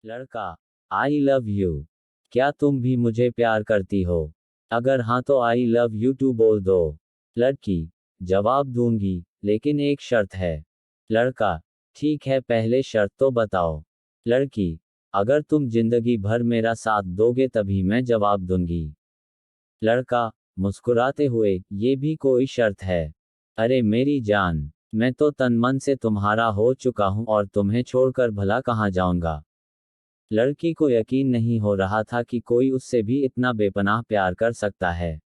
लड़का, I love you. क्या तुम भी मुझे प्यार करती हो? अगर हाँ तो आई लव यू टू बोल दो। लड़की, जवाब दूंगी, लेकिन एक शर्त है। लड़का, ठीक है, पहले शर्त तो बताओ। लड़की, अगर तुम जिंदगी भर मेरा साथ दोगे तभी मैं जवाब दूंगी। लड़का, मुस्कुराते हुए, ये भी कोई शर्त है? अरे मेरी जान, मैं तो तन मन से तुम्हारा हो चुका हूं और तुम्हें छोड़कर भला कहाँ जाऊंगा। लड़की को यकीन नहीं हो रहा था कि कोई उससे भी इतना बेपनाह प्यार कर सकता है।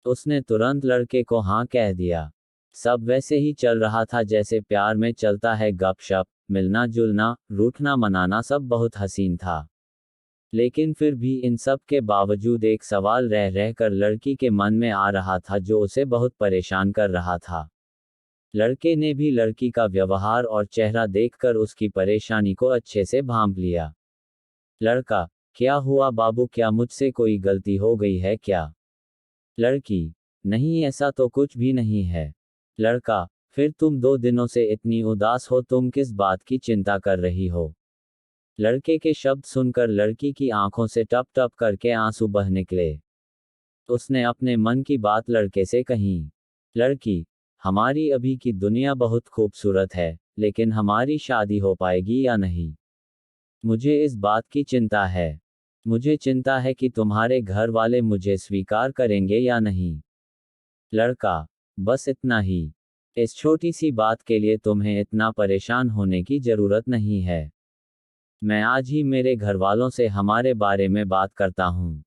उसने तुरंत लड़के को हाँ कह दिया। सब वैसे ही चल रहा था जैसे प्यार में चलता है, गपशप, मिलना जुलना, रूठना मनाना, सब बहुत हसीन था। लेकिन फिर भी इन सब के बावजूद एक सवाल रह रहकर लड़की के मन में आ रहा था जो उसे बहुत परेशान कर रहा था। लड़के ने भी लड़की का व्यवहार और चेहरा देखकर उसकी परेशानी को अच्छे से भांप लिया। लड़का, क्या हुआ बाबू, क्या मुझसे कोई गलती हो गई है क्या? लड़की, नहीं ऐसा तो कुछ भी नहीं है। लड़का, फिर तुम 2 दिनों से इतनी उदास हो, तुम किस बात की चिंता कर रही हो? लड़के के शब्द सुनकर लड़की की आंखों से टप टप करके आंसू बह निकले। उसने अपने मन की बात लड़के से कही। लड़की, हमारी अभी की दुनिया बहुत खूबसूरत है, लेकिन हमारी शादी हो पाएगी या नहीं, मुझे इस बात की चिंता है। मुझे चिंता है कि तुम्हारे घर वाले मुझे स्वीकार करेंगे या नहीं। लड़का, बस इतना ही। इस छोटी सी बात के लिए तुम्हें इतना परेशान होने की जरूरत नहीं है। मैं आज ही मेरे घर वालों से हमारे बारे में बात करता हूँ।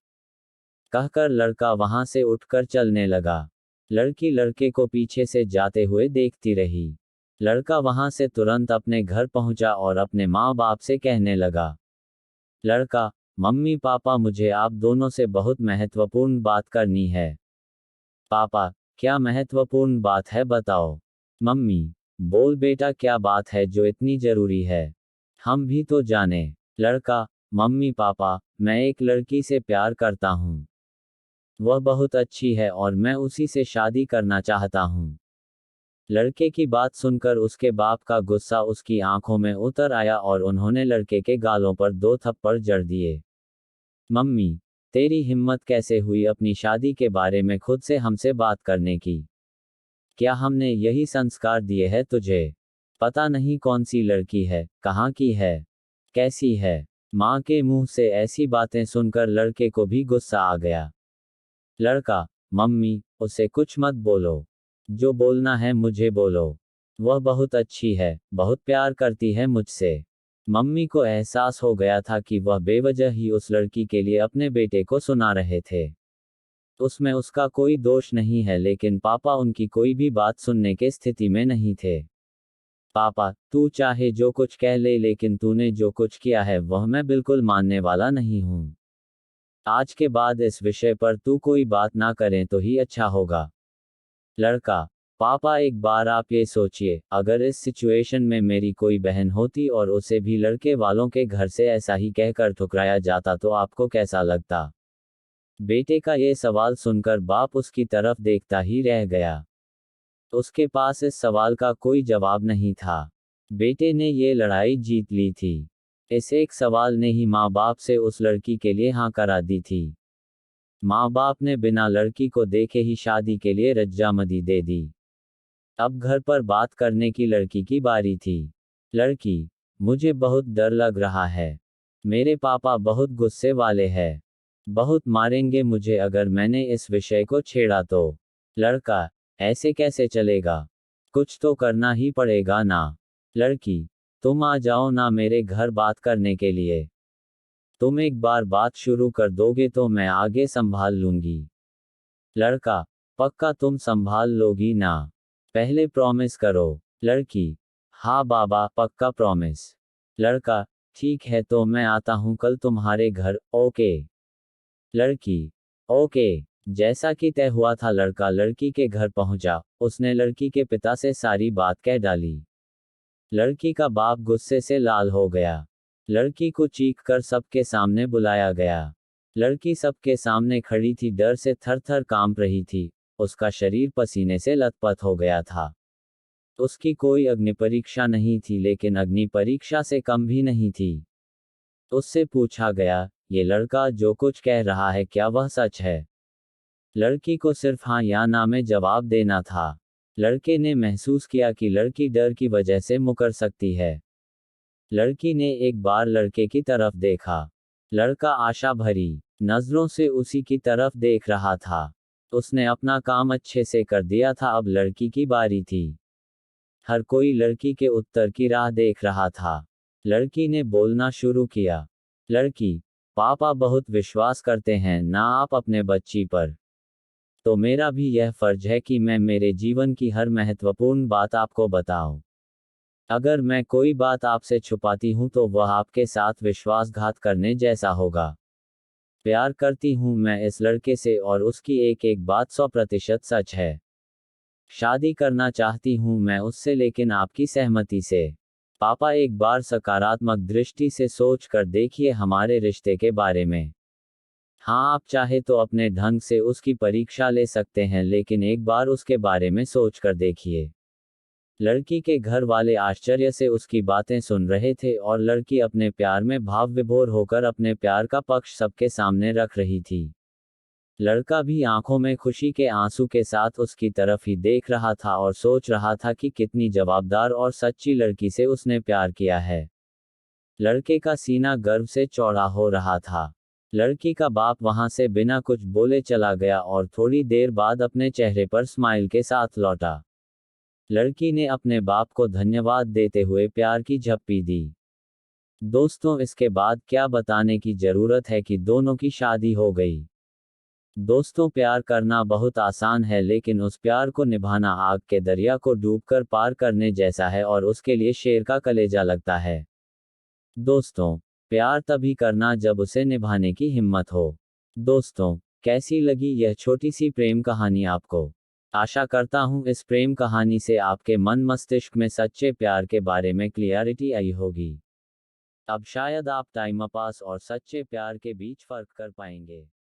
कहकर लड़का वहां से उठकर चलने लगा। लड़की लड़के को पीछे से जाते हुए देखती रही। लड़का वहां से तुरंत अपने घर पहुंचा और अपने माँ बाप से कहने लगा। लड़का, मम्मी पापा, मुझे आप दोनों से बहुत महत्वपूर्ण बात करनी है। पापा, क्या महत्वपूर्ण बात है, बताओ। मम्मी, बोल बेटा, क्या बात है जो इतनी जरूरी है, हम भी तो जाने। लड़का, मम्मी पापा, मैं एक लड़की से प्यार करता हूँ। वह बहुत अच्छी है और मैं उसी से शादी करना चाहता हूँ। लड़के की बात सुनकर उसके बाप का गुस्सा उसकी आंखों में उतर आया और उन्होंने लड़के के गालों पर 2 थप्पड़ जड़ दिए। मम्मी, तेरी हिम्मत कैसे हुई अपनी शादी के बारे में खुद से हमसे बात करने की? क्या हमने यही संस्कार दिए हैं तुझे? पता नहीं कौन सी लड़की है, कहाँ की है, कैसी है। माँ के मुंह से ऐसी बातें सुनकर लड़के को भी गुस्सा आ गया। लड़का, मम्मी, उसे कुछ मत बोलो। जो बोलना है मुझे बोलो। वह बहुत अच्छी है, बहुत प्यार करती है मुझसे। मम्मी को एहसास हो गया था कि वह बेवजह ही उस लड़की के लिए अपने बेटे को सुना रहे थे। उसमें उसका कोई दोष नहीं है, लेकिन पापा उनकी कोई भी बात सुनने के स्थिति में नहीं थे। पापा, तू चाहे जो कुछ कह ले, लेकिन तूने जो कुछ किया है वह मैं बिल्कुल मानने वाला नहीं हूँ। आज के बाद इस विषय पर तू कोई बात ना करें तो ही अच्छा होगा। लड़का, पापा एक बार आप ये सोचिए, अगर इस सिचुएशन में मेरी कोई बहन होती और उसे भी लड़के वालों के घर से ऐसा ही कहकर ठुकराया जाता तो आपको कैसा लगता? बेटे का ये सवाल सुनकर बाप उसकी तरफ देखता ही रह गया। उसके पास इस सवाल का कोई जवाब नहीं था। बेटे ने ये लड़ाई जीत ली थी। इस एक सवाल ने ही माँ बाप से उस लड़की के लिए हाँ करा दी थी। माँ बाप ने बिना लड़की को देखे ही शादी के लिए रजामंदी दे दी। अब घर पर बात करने की लड़की की बारी थी। लड़की, मुझे बहुत डर लग रहा है। मेरे पापा बहुत गुस्से वाले हैं। बहुत मारेंगे मुझे अगर मैंने इस विषय को छेड़ा तो। लड़का, ऐसे कैसे चलेगा? कुछ तो करना ही पड़ेगा ना। लड़की, तुम आ जाओ ना मेरे घर बात करने के लिए। तुम एक बार बात शुरू कर दोगे तो मैं आगे संभाल लूंगी। लड़का, पक्का तुम संभाल लोगी ना? पहले प्रॉमिस करो। लड़की, हाँ बाबा, पक्का प्रॉमिस। लड़का, ठीक है तो मैं आता हूँ कल तुम्हारे घर, ओके। लड़की, ओके। जैसा कि तय हुआ था लड़का लड़की के घर पहुंचा। उसने लड़की के पिता से सारी बात कह डाली। लड़की का बाप गुस्से से लाल हो गया। लड़की को चीख कर सबके सामने बुलाया गया। लड़की सबके सामने खड़ी थी, डर से थर थर कांप रही थी। उसका शरीर पसीने से लथपथ हो गया था। उसकी कोई अग्नि परीक्षा नहीं थी, लेकिन अग्नि परीक्षा से कम भी नहीं थी। उससे पूछा गया, ये लड़का जो कुछ कह रहा है क्या वह सच है? लड़की को सिर्फ हाँ या ना में जवाब देना था। लड़के ने महसूस किया कि लड़की डर की वजह से मुकर सकती है। लड़की ने एक बार लड़के की तरफ देखा। लड़का आशा भरी नजरों से उसी की तरफ देख रहा था। उसने अपना काम अच्छे से कर दिया था, अब लड़की की बारी थी। हर कोई लड़की के उत्तर की राह देख रहा था। लड़की ने बोलना शुरू किया। लड़की, पापा बहुत विश्वास करते हैं ना आप अपने बच्ची पर। तो मेरा भी यह फर्ज है कि मैं मेरे जीवन की हर महत्वपूर्ण बात आपको बताऊं। अगर मैं कोई बात आपसे छुपाती हूं तो वह आपके साथ विश्वासघात करने जैसा होगा। प्यार करती हूं मैं इस लड़के से और उसकी एक एक बात 100% सच है। शादी करना चाहती हूं मैं उससे, लेकिन आपकी सहमति से। पापा एक बार सकारात्मक दृष्टि से सोच कर देखिए हमारे रिश्ते के बारे में। हाँ, आप चाहे तो अपने ढंग से उसकी परीक्षा ले सकते हैं, लेकिन एक बार उसके बारे में सोच कर देखिए। लड़की के घर वाले आश्चर्य से उसकी बातें सुन रहे थे और लड़की अपने प्यार में भाव विभोर होकर अपने प्यार का पक्ष सबके सामने रख रही थी। लड़का भी आंखों में खुशी के आंसू के साथ उसकी तरफ ही देख रहा था और सोच रहा था कि कितनी जवाबदार और सच्ची लड़की से उसने प्यार किया है। लड़के का सीना गर्व से चौड़ा हो रहा था। लड़की का बाप वहां से बिना कुछ बोले चला गया और थोड़ी देर बाद अपने चेहरे पर स्माइल के साथ लौटा। लड़की ने अपने बाप को धन्यवाद देते हुए प्यार की झप्पी दी। दोस्तों, इसके बाद क्या बताने की जरूरत है कि दोनों की शादी हो गई। दोस्तों, प्यार करना बहुत आसान है, लेकिन उस प्यार को निभाना आग के दरिया को डूबकर पार करने जैसा है और उसके लिए शेर का कलेजा लगता है। दोस्तों, प्यार तभी करना जब उसे निभाने की हिम्मत हो। दोस्तों, कैसी लगी यह छोटी सी प्रेम कहानी आपको? आशा करता हूँ इस प्रेम कहानी से आपके मन मस्तिष्क में सच्चे प्यार के बारे में क्लियरिटी आई होगी। अब शायद आप टाइम पास और सच्चे प्यार के बीच फर्क कर पाएंगे।